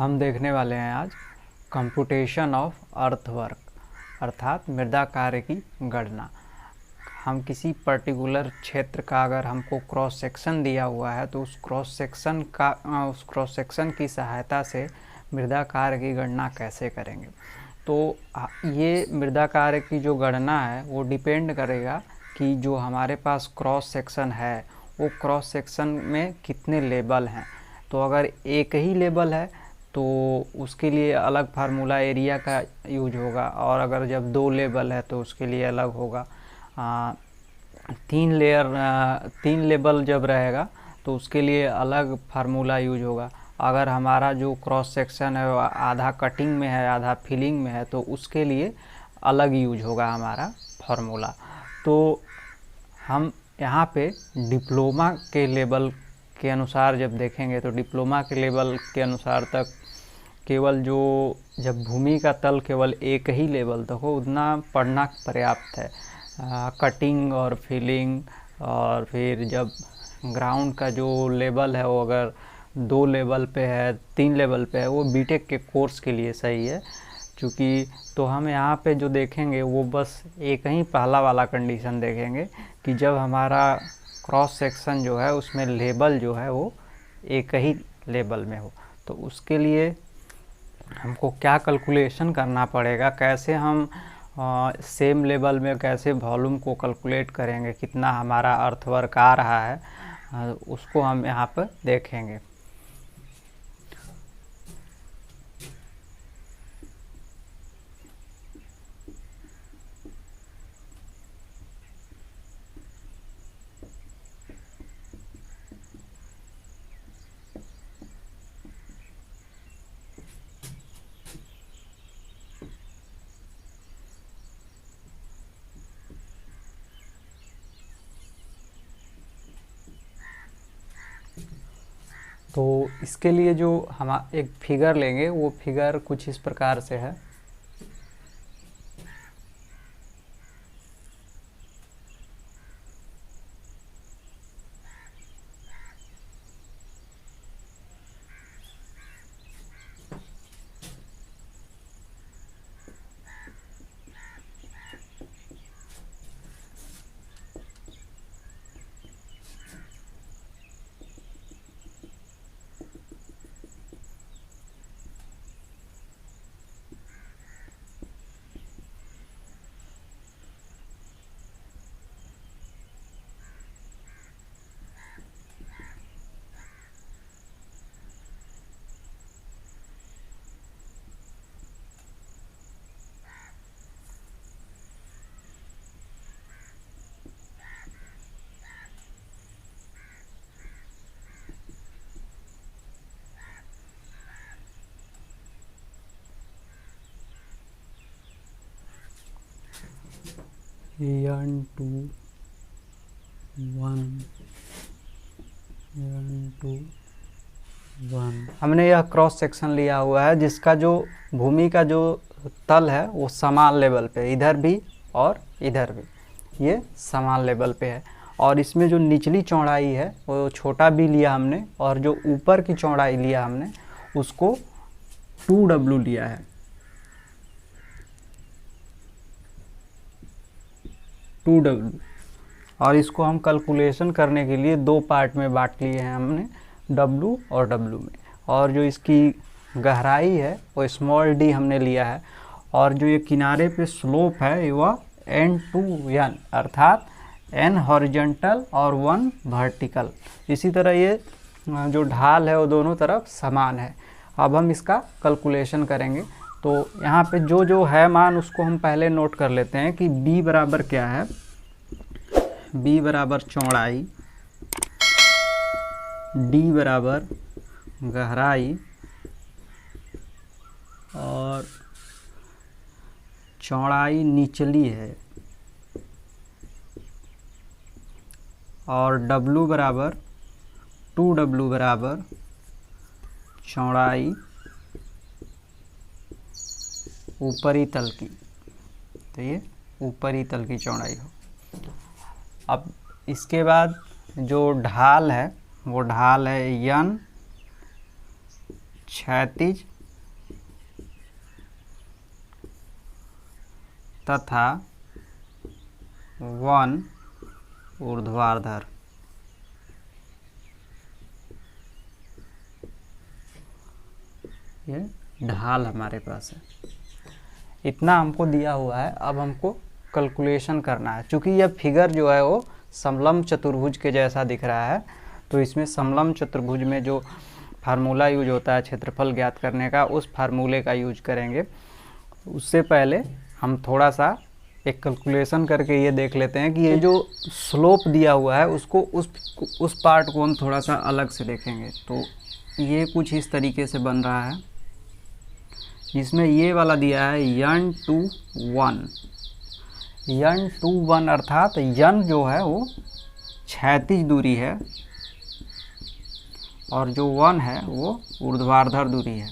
हम देखने वाले हैं आज कंप्यूटेशन ऑफ अर्थवर्क अर्थात मृदा कार्य की गणना। हम किसी पर्टिकुलर क्षेत्र का अगर हमको क्रॉस सेक्शन दिया हुआ है तो उस क्रॉस सेक्शन की सहायता से मृदा कार्य की गणना कैसे करेंगे। तो ये मृदा कार्य की जो गणना है वो डिपेंड करेगा कि जो हमारे पास क्रॉस सेक्शन है वो क्रॉस सेक्शन में कितने लेबल हैं। तो अगर एक ही लेबल है तो उसके लिए अलग फार्मूला एरिया का यूज होगा, और अगर जब 2 लेबल है तो उसके लिए अलग होगा। 3 लेबल जब रहेगा तो उसके लिए अलग फार्मूला यूज होगा। अगर हमारा जो क्रॉस सेक्शन है आधा कटिंग में है आधा फिलिंग में है तो उसके लिए अलग यूज होगा हमारा फार्मूला। तो हम यहाँ पे डिप्लोमा के लेवल के अनुसार जब देखेंगे तो डिप्लोमा के लेवल के अनुसार तक केवल जब भूमि का तल केवल एक ही लेवल तक हो उतना पढ़ना पर्याप्त है। कटिंग और फिलिंग, और फिर जब ग्राउंड का जो लेवल है वो अगर 2 लेवल पे है 3 लेवल पे है वो बीटेक के कोर्स के लिए सही है। चूँकि तो हम यहाँ पे जो देखेंगे वो बस एक ही पहला वाला कंडीशन देखेंगे कि जब हमारा क्रॉस सेक्शन जो है उसमें लेबल जो है वो एक ही लेबल में हो। तो उसके लिए हमको क्या कैलकुलेशन करना पड़ेगा, कैसे हम सेम लेवल में कैसे वॉल्यूम को कैलकुलेट करेंगे, कितना हमारा अर्थवर्क आ रहा है, उसको हम यहाँ पर देखेंगे। तो इसके लिए जो हम एक फिगर लेंगे वो फिगर कुछ इस प्रकार से है। N2 1 N2 1 हमने यह क्रॉस सेक्शन लिया हुआ है जिसका जो भूमि का जो तल है वो समान लेवल पे, इधर भी और इधर भी ये समान लेवल पे है। और इसमें जो निचली चौड़ाई है वो छोटा भी लिया हमने, और जो ऊपर की चौड़ाई लिया हमने उसको 2W लिया है। 2W, और इसको हम कैलकुलेशन करने के लिए 2 पार्ट में बांट लिए हैं हमने, W और W में। और जो इसकी गहराई है वो स्मॉल d हमने लिया है, और जो ये किनारे पे स्लोप है वह N2N अर्थात N हॉरिजॉन्टल और 1 वर्टिकल। इसी तरह ये जो ढाल है वो दोनों तरफ समान है। अब हम इसका कैलकुलेशन करेंगे। तो यहाँ पे जो है मान उसको हम पहले नोट कर लेते हैं कि b बराबर क्या है। b बराबर चौड़ाई, d बराबर गहराई, और चौड़ाई निचली है, और W बराबर 2W बराबर चौड़ाई ऊपरी तल की। तो ये ऊपरी तल की चौड़ाई हो। अब इसके बाद जो ढाल है वो ढाल है N क्षैतिज तथा 1 ऊर्ध्वाधर। ये ढाल हमारे पास है, इतना हमको दिया हुआ है। अब हमको कैलकुलेशन करना है। चूँकि यह फिगर जो है वो समलंब चतुर्भुज के जैसा दिख रहा है, तो इसमें समलंब चतुर्भुज में जो फार्मूला यूज होता है क्षेत्रफल ज्ञात करने का, उस फार्मूले का यूज करेंगे। उससे पहले हम थोड़ा सा एक कैलकुलेशन करके ये देख लेते हैं कि ये जो स्लोप दिया हुआ है उसको उस पार्ट को हम थोड़ा सा अलग से देखेंगे। तो ये कुछ इस तरीके से बन रहा है, जिसमें ये वाला दिया है n to 1, n to 1 अर्थात n जो है वो क्षैतिज दूरी है और जो 1 है वो ऊर्ध्वाधर दूरी है।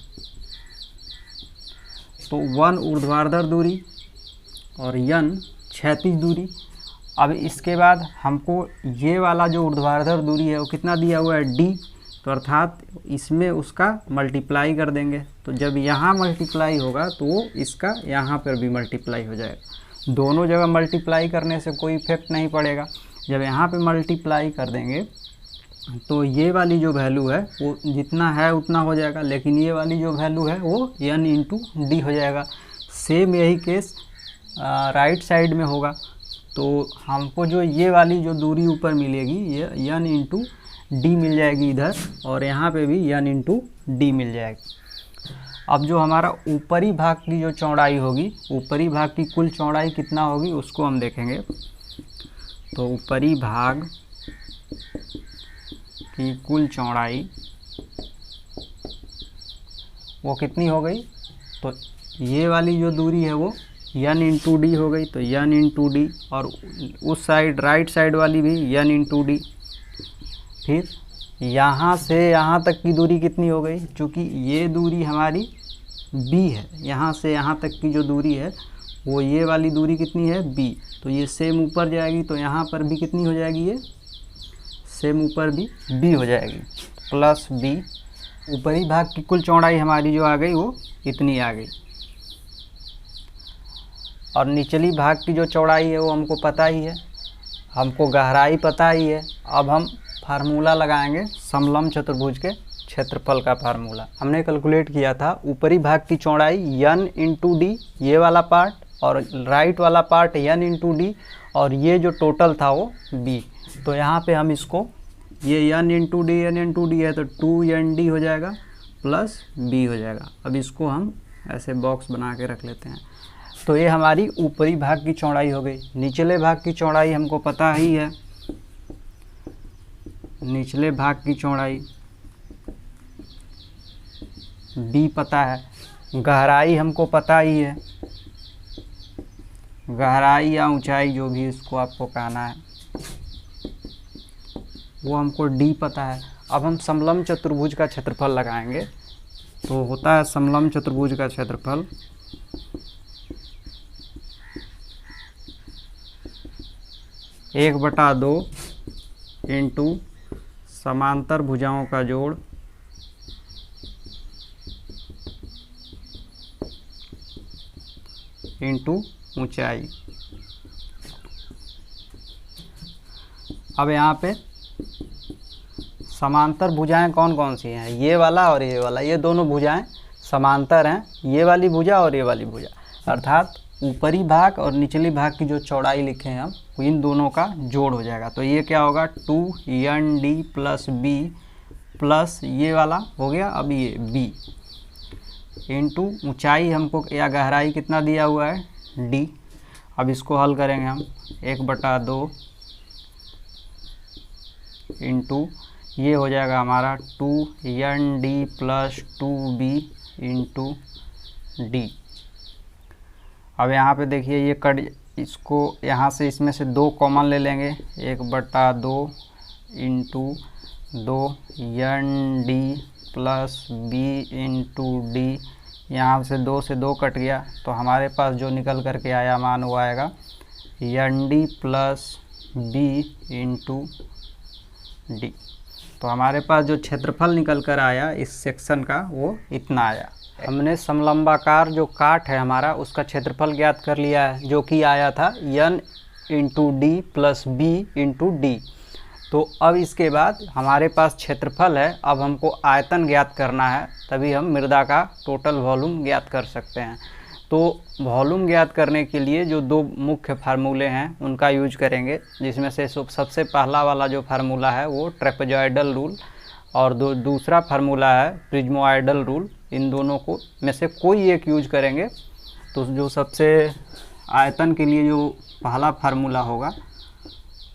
तो 1 ऊर्ध्वाधर दूरी और n क्षैतिज दूरी। अब इसके बाद हमको ये वाला जो ऊर्ध्वाधर दूरी है वो कितना दिया हुआ है d, तो अर्थात इसमें उसका मल्टीप्लाई कर देंगे। तो जब यहाँ मल्टीप्लाई होगा तो वो इसका यहाँ पर भी मल्टीप्लाई हो जाएगा। दोनों जगह मल्टीप्लाई करने से कोई इफेक्ट नहीं पड़ेगा। जब यहाँ पे मल्टीप्लाई कर देंगे तो ये वाली जो वैल्यू है वो जितना है उतना हो जाएगा, लेकिन ये वाली जो वैल्यू है वो n इंटू डी हो जाएगा। सेम यही केस राइट साइड में होगा। तो हमको जो ये वाली जो दूरी ऊपर मिलेगी ये n इंटू डी मिल जाएगी इधर, और यहाँ पे भी n इंटू डी मिल जाएगी। अब जो हमारा ऊपरी भाग की जो चौड़ाई होगी, ऊपरी भाग की कुल चौड़ाई कितना होगी उसको हम देखेंगे। तो ऊपरी भाग की कुल चौड़ाई वो कितनी हो गई, तो ये वाली जो दूरी है वो n इंटू डी हो गई। तो n इंटू डी, और उस साइड राइट साइड वाली भी n इंटू डी। फिर यहाँ से यहाँ तक की दूरी कितनी हो गई, चूँकि ये दूरी हमारी b है, यहाँ से यहाँ तक की जो दूरी है वो ये वाली दूरी कितनी है b, तो ये सेम ऊपर जाएगी। तो यहाँ पर भी कितनी हो जाएगी, ये सेम ऊपर भी b हो जाएगी प्लस b। ऊपरी भाग की कुल चौड़ाई हमारी जो आ गई वो इतनी आ गई, और निचली भाग की जो चौड़ाई है वो हमको पता ही है, हमको गहराई पता ही है। अब हम फार्मूला लगाएंगे समलंब चतुर्भुज के क्षेत्रफल का फार्मूला। हमने कैलकुलेट किया था ऊपरी भाग की चौड़ाई n इंटू डी, ये वाला पार्ट, और राइट वाला पार्ट n इंटू डी, और ये जो टोटल था वो b। तो यहाँ पे हम इसको, ये n इंटू डी है तो 2nd हो जाएगा प्लस b हो जाएगा। अब इसको हम ऐसे बॉक्स बना के रख लेते हैं। तो ये हमारी ऊपरी भाग की चौड़ाई हो गई। निचले भाग की चौड़ाई हमको पता ही है, निचले भाग की चौड़ाई b पता है, गहराई हमको पता ही है, गहराई या ऊंचाई जो भी इसको आपको कहना है वो हमको d पता है। अब हम समलंब चतुर्भुज का क्षेत्रफल लगाएंगे। तो होता है समलंब चतुर्भुज का क्षेत्रफल एक बटा 2 इंटू समांतर भुजाओं का जोड़ इंटू ऊंचाई। अब यहाँ पे समांतर भुजाएं कौन कौन सी हैं, ये वाला और ये वाला, ये दोनों भुजाएं समांतर हैं, ये वाली भुजा और ये वाली भुजा। अर्थात ऊपरी भाग और निचली भाग की जो चौड़ाई लिखे हैं हम, इन दोनों का जोड़ हो जाएगा। तो ये क्या होगा, 2nd प्लस b प्लस ये वाला हो गया, अब ये b इंटू ऊंचाई हमको या गहराई कितना दिया हुआ है d। अब इसको हल करेंगे हम, 1/2 इंटू ये हो जाएगा हमारा 2nd plus 2b into d। अब यहाँ पे देखिए ये कट, इसको यहाँ से इसमें से 2 कॉमन ले लेंगे, 1/2 into 2nd plus b into d। यहाँ से 2 से 2 कट गया, तो हमारे पास जो निकल करके आया मान वो आएगा nd plus b into d। तो हमारे पास जो क्षेत्रफल निकल कर आया इस सेक्शन का वो इतना आया। हमने समलंबाकार जो काट है हमारा उसका क्षेत्रफल ज्ञात कर लिया है, जो कि आया था n into D plus B into D. तो अब इसके बाद हमारे पास क्षेत्रफल है, अब हमको आयतन ज्ञात करना है, तभी हम मृदा का टोटल वॉल्यूम ज्ञात कर सकते हैं। तो वॉल्यूम ज्ञात करने के लिए जो दो मुख्य फार्मूले हैं उनका यूज करेंगे, जिसमें से सबसे पहला वाला जो फार्मूला है वो ट्रेपेजॉइडल रूल और दूसरा फार्मूला है प्रिज्मोइडल रूल। इन दोनों को में से कोई एक यूज करेंगे। तो जो सबसे आयतन के लिए जो पहला फार्मूला होगा,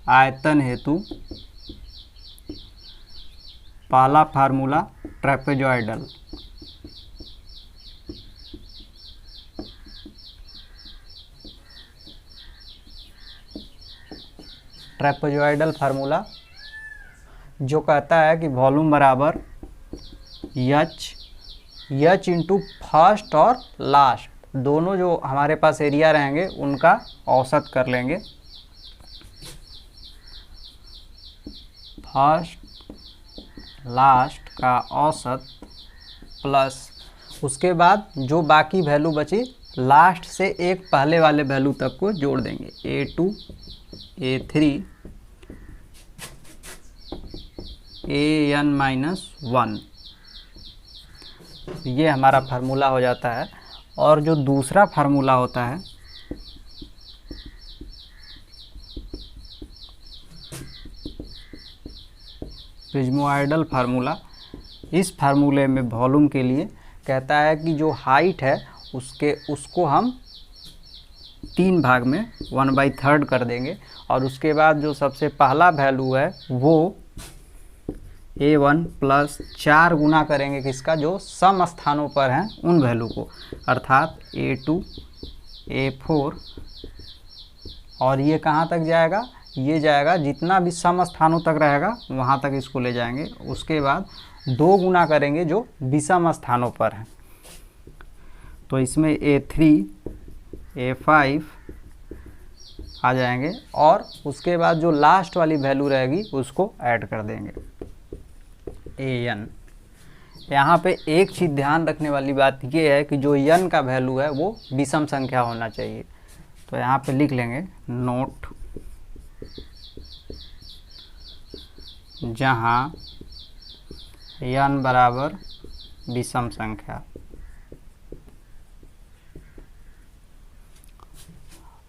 आयतन हेतु पहला फार्मूला ट्रेपेजॉइडल। ट्रेपेजॉइडल फार्मूला जो कहता है कि वॉल्यूम बराबर एच इंटू फर्स्ट और लास्ट, दोनों जो हमारे पास एरिया रहेंगे उनका औसत कर लेंगे। फर्स्ट लास्ट का औसत प्लस उसके बाद जो बाकी वैल्यू बची लास्ट से एक पहले वाले वैल्यू तक को जोड़ देंगे, A2 A3 AN-1। ये हमारा फार्मूला हो जाता है। और जो दूसरा फार्मूला होता है प्रिज्मोइडल फार्मूला, इस फार्मूले में वॉल्यूम के लिए कहता है कि जो हाइट है उसको हम 3 भाग में 1/3 कर देंगे और उसके बाद जो सबसे पहला वैल्यू है वो A1 प्लस 4 गुना करेंगे किसका, जो सम स्थानों पर हैं उन वैल्यू को, अर्थात A2 A4। और ये कहाँ तक जाएगा, ये जाएगा जितना भी सम स्थानों तक रहेगा वहाँ तक इसको ले जाएंगे। उसके बाद 2 गुना करेंगे जो विषम स्थानों पर हैं, तो इसमें A3 A5 आ जाएंगे और उसके बाद जो लास्ट वाली वैल्यू रहेगी उसको ऐड कर देंगे AN। यहाँ पे एक चीज़ ध्यान रखने वाली बात ये है कि जो n का वैल्यू है वो विषम संख्या होना चाहिए। तो यहाँ पे लिख लेंगे नोट, जहाँ n बराबर विषम संख्या।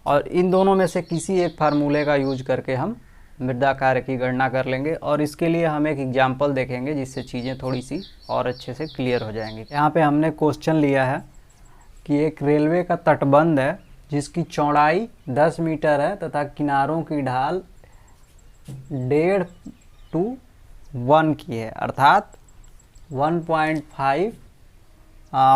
और इन दोनों में से किसी एक फार्मूले का यूज करके हम मृदा कार्य की गणना कर लेंगे और इसके लिए हम एक एग्जाम्पल देखेंगे जिससे चीज़ें थोड़ी सी और अच्छे से क्लियर हो जाएंगी। यहाँ पे हमने क्वेश्चन लिया है कि एक रेलवे का तटबंध है जिसकी चौड़ाई 10 मीटर है तथा किनारों की ढाल 1.5 to 1 की है, अर्थात 1.5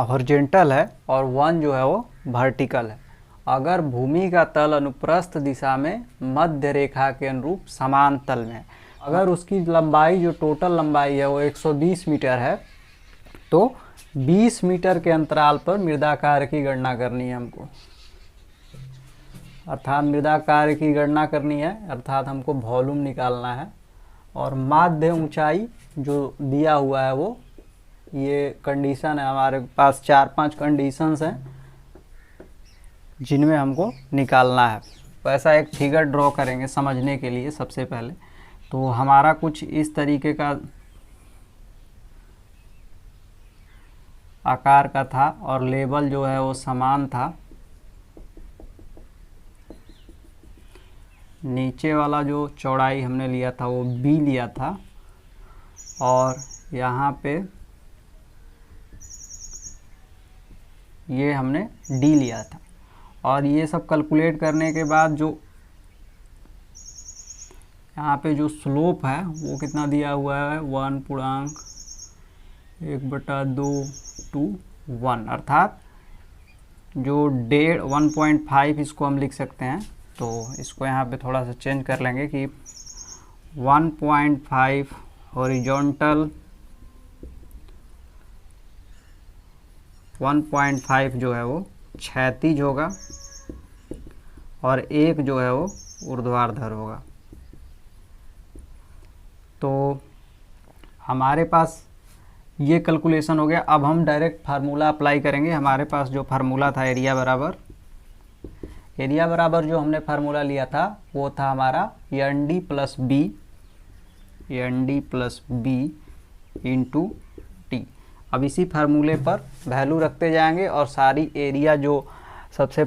हॉरिजॉन्टल है और 1 जो है वो वर्टिकल है। अगर भूमि का तल अनुप्रस्थ दिशा में मध्य रेखा के अनुरूप समान तल में, अगर उसकी लंबाई जो टोटल लंबाई है वो 120 मीटर है, तो 20 मीटर के अंतराल पर मृदा कार्य की गणना करनी है हमको। अर्थात मृदा कार्य की गणना करनी है, अर्थात हमको वॉल्यूम निकालना है। और माध्य ऊंचाई जो दिया हुआ है वो ये कंडीशन है, हमारे पास 4-5 कंडीशंस हैं जिनमें हमको निकालना है। तो ऐसा एक फिगर ड्रॉ करेंगे समझने के लिए। सबसे पहले तो हमारा कुछ इस तरीके का आकार का था और लेवल जो है वो समान था। नीचे वाला जो चौड़ाई हमने लिया था वो B लिया था और यहाँ पे ये हमने D लिया था। और ये सब कैलकुलेट करने के बाद जो यहाँ पे जो स्लोप है वो कितना दिया हुआ है, 1/1/2 अर्थात जो 1.5 इसको हम लिख सकते हैं। तो इसको यहाँ पे थोड़ा सा चेंज कर लेंगे कि 1.5 हॉरिजॉन्टल, 1.5 जो है वो क्षैतिज होगा और 1 जो है वो ऊर्ध्वाधर होगा। तो हमारे पास ये कैलकुलेशन हो गया। अब हम डायरेक्ट फार्मूला अप्लाई करेंगे। हमारे पास जो फार्मूला था एरिया बराबर जो हमने फार्मूला लिया था वो था हमारा N D plus B into T. अब इसी फार्मूले पर वैल्यू रखते जाएंगे और सारी एरिया जो सबसे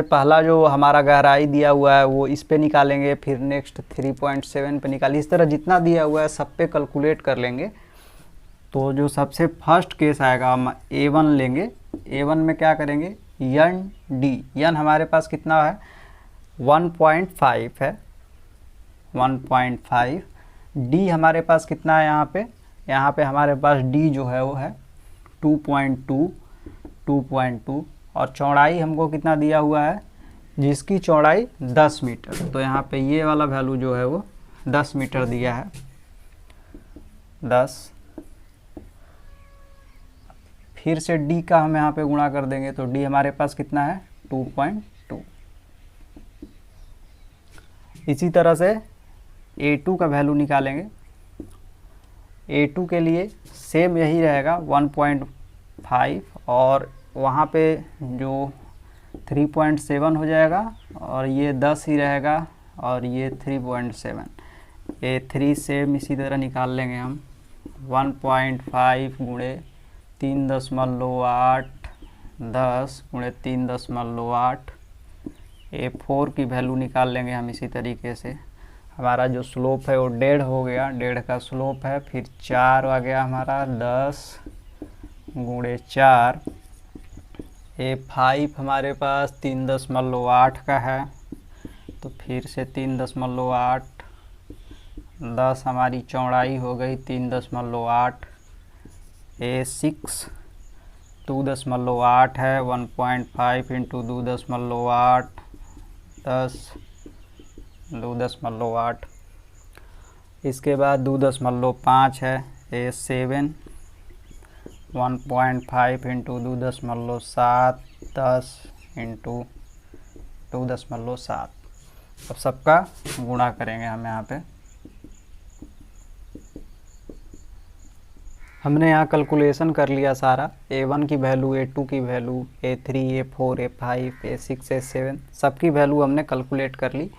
पहला जो हमारा गहराई दिया हुआ है वो इस पे निकालेंगे, फिर नेक्स्ट 3.7 पे निकालेंगे। इस तरह जितना दिया हुआ है सब पे कैलकुलेट कर लेंगे। तो जो सबसे फर्स्ट केस आएगा हम A1 लेंगे। A1 में क्या करेंगे, एन डी, एन हमारे पास कितना है 1.5 है, 1.5। डी हमारे पास कितना है यहाँ पे हमारे पास डी जो है वो है 2.2 और चौड़ाई हमको कितना दिया हुआ है, जिसकी चौड़ाई 10 मीटर। तो यहाँ पे ये वाला वैल्यू जो है वो 10 मीटर दिया है, 10। फिर से d का हम यहाँ पे गुणा कर देंगे तो d हमारे पास कितना है 2.2। इसी तरह से A2 का वैल्यू निकालेंगे। A2 के लिए सेम यही रहेगा 1.5 और वहाँ पे जो 3.7 हो जाएगा और ये 10 ही रहेगा और ये 3.7। A3 सेम इसी तरह निकाल लेंगे हम 1.5 गुणे 3.8 10 गुणे 3.8। A4 की वैल्यू निकाल लेंगे हम इसी तरीके से। हमारा जो स्लोप है वो 1.5 हो गया, 1.5 का स्लोप है। फिर 4 आ गया हमारा 10 गुणे 4। A5 हमारे पास 3.8 का है तो फिर से 3.8, 10 हमारी चौड़ाई हो गई 3.8। A6 2.8 है, 1.5 इंटू 2.8 10 2.8। इसके बाद 2.5 है। A7 1.5 into 2.7 10 into 2.7। अब सबका गुणा करेंगे हम यहाँ पे। हमने यहाँ कैलकुलेशन कर लिया सारा, A1 की वैल्यू, A2 की value, A3 A4 A5 A6 A7 सबकी वैल्यू हमने कैलकुलेट कर ली।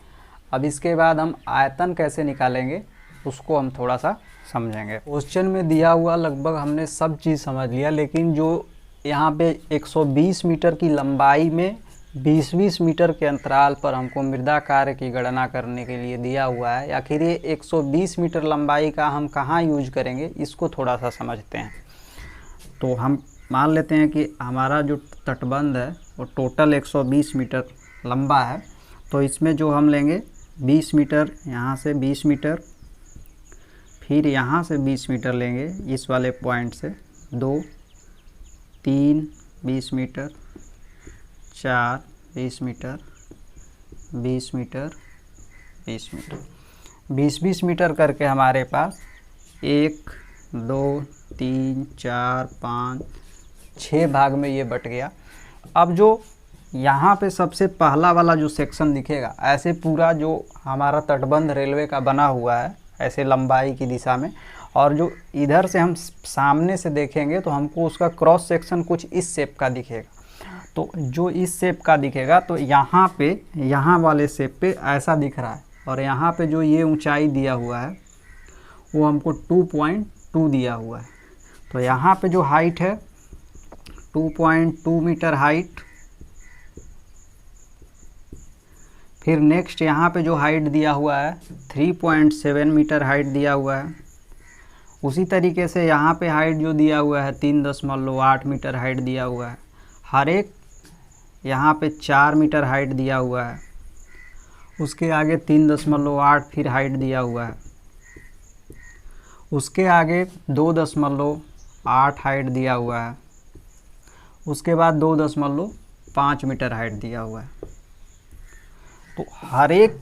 अब इसके बाद हम आयतन कैसे निकालेंगे उसको हम थोड़ा सा समझेंगे। क्वेश्चन में दिया हुआ लगभग हमने सब चीज़ समझ लिया, लेकिन जो यहाँ पे 120 मीटर की लंबाई में 20-20 मीटर के अंतराल पर हमको मृदा कार्य की गणना करने के लिए दिया हुआ है, आखिर ये 120 मीटर लंबाई का हम कहाँ यूज करेंगे इसको थोड़ा सा समझते हैं। तो हम मान लेते हैं कि हमारा जो तटबंध है वो टोटल 120 मीटर लंबा है। तो इसमें जो हम लेंगे 20 मीटर, यहाँ से 20 मीटर, फिर यहाँ से 20 मीटर लेंगे इस वाले पॉइंट से, 2 3 20 metre, 4 20 metre, 20 metre, 20 metre, 20-20 metre करके हमारे पास 1 2 3 4 5 6 भाग में ये बट गया। अब जो यहाँ पे सबसे पहला वाला जो सेक्शन दिखेगा, ऐसे पूरा जो हमारा तटबंध रेलवे का बना हुआ है ऐसे लंबाई की दिशा में, और जो इधर से हम सामने से देखेंगे तो हमको उसका क्रॉस सेक्शन कुछ इस शेप का दिखेगा। तो जो इस शेप का दिखेगा तो यहाँ पे, यहाँ वाले शेप पे ऐसा दिख रहा है, और यहाँ पे जो ये ऊंचाई दिया हुआ है वो हमको 2.2 दिया हुआ है। तो यहाँ पे जो हाइट है 2.2 मीटर हाइट। फिर नेक्स्ट यहाँ पे जो हाइट दिया हुआ है 3.7 मीटर हाइट दिया हुआ है। उसी तरीके से यहाँ पे हाइट जो दिया हुआ है 3.8 मीटर हाइट दिया हुआ है। हर एक यहाँ पे 4 मीटर हाइट दिया हुआ है। उसके आगे 3.8 फिर हाइट दिया हुआ है। उसके आगे 2.8 हाइट दिया हुआ है। उसके बाद 2.5 मीटर हाइट दिया हुआ है। तो हर एक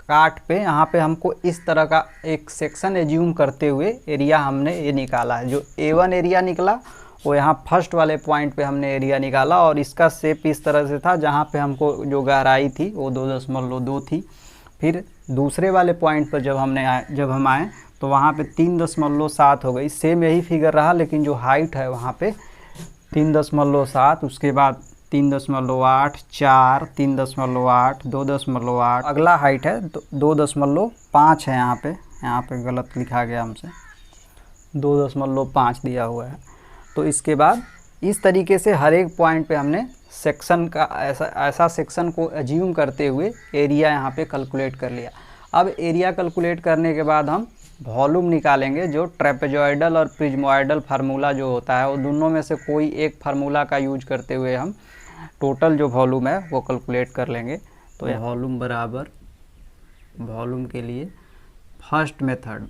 काट पे यहाँ पे हमको इस तरह का एक सेक्शन एज्यूम करते हुए एरिया हमने ये निकाला है। जो A1 एरिया निकला वो यहाँ फर्स्ट वाले पॉइंट पे हमने एरिया निकाला, और इसका शेप इस तरह से था जहाँ पे हमको जो गहराई थी वो 2.2 थी। फिर दूसरे वाले पॉइंट पर जब हम आए तो वहाँ पे 3.7 हो गई। सेम यही फिगर रहा, लेकिन जो हाइट है वहाँ पे 3.7, उसके बाद 3.8, 4, 3.8, 2.8, अगला हाइट है 2.5 है। यहाँ पे गलत लिखा गया हमसे, 2.5 दिया हुआ है। तो इसके बाद इस तरीके से हर एक पॉइंट पे हमने सेक्शन का ऐसा सेक्शन को अज्यूम करते हुए एरिया यहाँ पे कैलकुलेट कर लिया। अब एरिया कैलकुलेट करने के बाद हम वॉल्यूम निकालेंगे, जो ट्रेपेजॉइडल और प्रिज्मोइडल फार्मूला जो होता है वो दोनों में से कोई एक फार्मूला का यूज करते हुए हम टोटल जो वॉल्यूम है वो कैलकुलेट कर लेंगे। तो वॉल्यूम बराबर वॉल्यूम के लिए फर्स्ट मेथड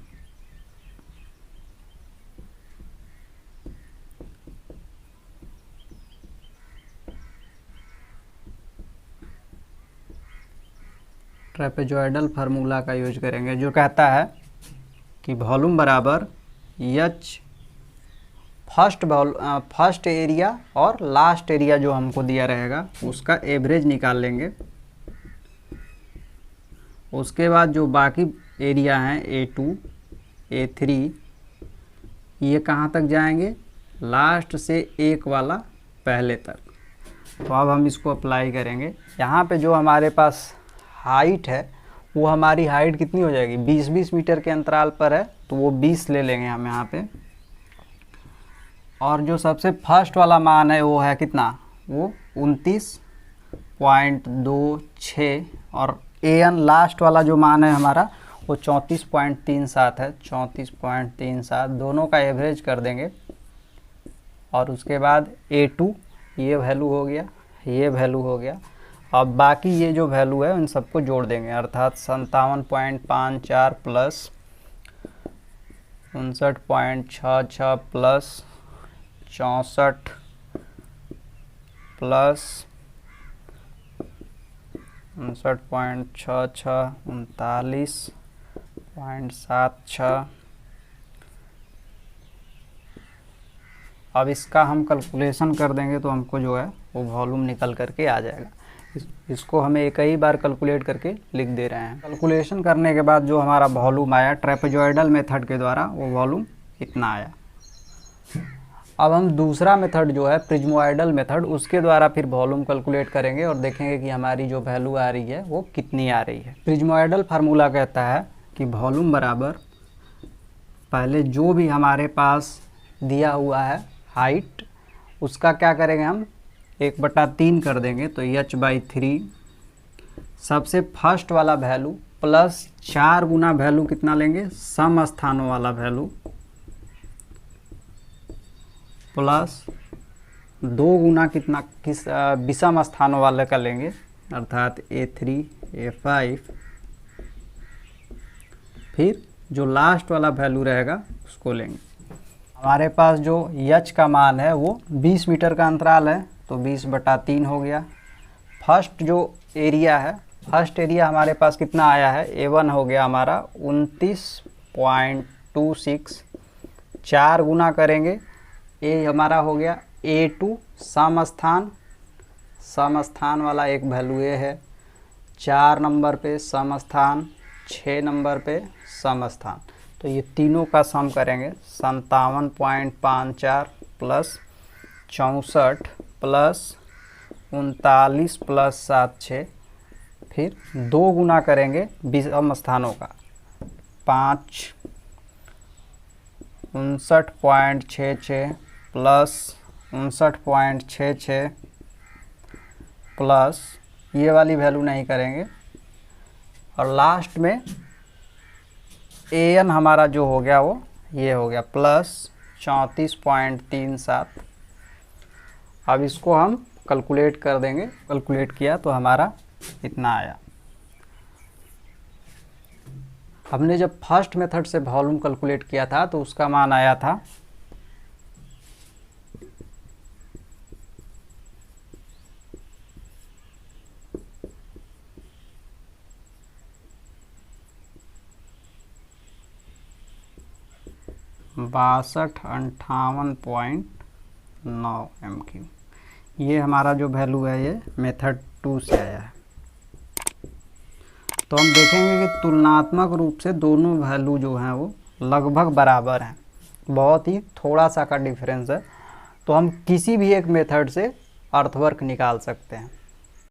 ट्रेपेजॉइडल फार्मूला का यूज करेंगे, जो कहता है कि वॉल्यूम बराबर एच फर्स्ट एरिया और लास्ट एरिया जो हमको दिया रहेगा उसका एवरेज निकाल लेंगे। उसके बाद जो बाकी एरिया हैं A2, A3, ये कहाँ तक जाएंगे, लास्ट से एक वाला पहले तक। तो अब हम इसको अप्लाई करेंगे। यहाँ पे जो हमारे पास हाइट है वो हमारी हाइट कितनी हो जाएगी, 20-20 मीटर के अंतराल पर है, तो वो 20 ले लेंगे हम यहाँ पे। और जो सबसे फर्स्ट वाला मान है वो है कितना, वो 29.26, और AN लास्ट वाला जो मान है हमारा वो 34.37 है, 34.37, दोनों का एवरेज कर देंगे। और उसके बाद A2 ये वैल्यू हो गया, ये वैल्यू हो गया। अब बाकी ये जो वैल्यू है उन सबको जोड़ देंगे, अर्थात 57.54 प्लस 59.66 प्लस 64 प्लस 59.66, 39.76। अब इसका हम कैलकुलेशन कर देंगे तो हमको जो है वो वॉल्यूम निकल करके आ जाएगा। इसको हमें एक ही बार कैलकुलेट करके लिख दे रहे हैं। कैलकुलेशन करने के बाद जो हमारा वॉल्यूम आया ट्रेपेजॉइडल मेथड के द्वारा, वो वॉल्यूम इतना आया। अब हम दूसरा मेथड जो है प्रिज्मोइडल मेथड, उसके द्वारा फिर वॉल्यूम कैलकुलेट करेंगे और देखेंगे कि हमारी जो वैल्यू आ रही है वो कितनी आ रही है। प्रिज्मोइडल फार्मूला कहता है कि वॉल्यूम बराबर पहले जो भी हमारे पास दिया हुआ है हाइट, उसका क्या करेंगे हम 1/3 कर देंगे, तो h/3 सबसे फर्स्ट वाला वैल्यू प्लस 4 गुना वैल्यू कितना लेंगे, सम स्थानों वाला वैल्यू, प्लस 2 गुना कितना किस विषम स्थानों वाले का लेंगे, अर्थात A3, A5। फिर जो लास्ट वाला वैल्यू रहेगा उसको लेंगे। हमारे पास जो h का मान है वो 20 मीटर का अंतराल है, तो 20/3 हो गया। फर्स्ट जो एरिया है, फर्स्ट एरिया हमारे पास कितना आया है, A1 हो गया हमारा 29.26, 4 गुना करेंगे, ए हमारा हो गया A2 सम स्थान वाला एक वैल्यू ए है, 4 नंबर पे सम स्थान, 6 नंबर पे सम स्थान, तो ये तीनों का सम करेंगे 57.54 प्लस 64 प्लस 39 प्लस 76, फिर 2 गुना करेंगे विषम स्थानों का, 5 59.66 प्लस 59.66 प्लस ये वाली वैल्यू नहीं करेंगे, और लास्ट में AN हमारा जो हो गया वो ये हो गया प्लस 34.37। अब इसको हम कैलकुलेट कर देंगे। कैलकुलेट किया तो हमारा इतना आया। हमने जब फर्स्ट मेथड से वॉल्यूम कैलकुलेट किया था तो उसका मान आया था 6258.9 MQ। ये हमारा जो वैल्यू है ये मेथड 2 से आया है। तो हम देखेंगे कि तुलनात्मक रूप से दोनों वैल्यू जो हैं वो लगभग बराबर हैं, बहुत ही थोड़ा सा का डिफरेंस है। तो हम किसी भी एक मेथड से अर्थवर्क निकाल सकते हैं।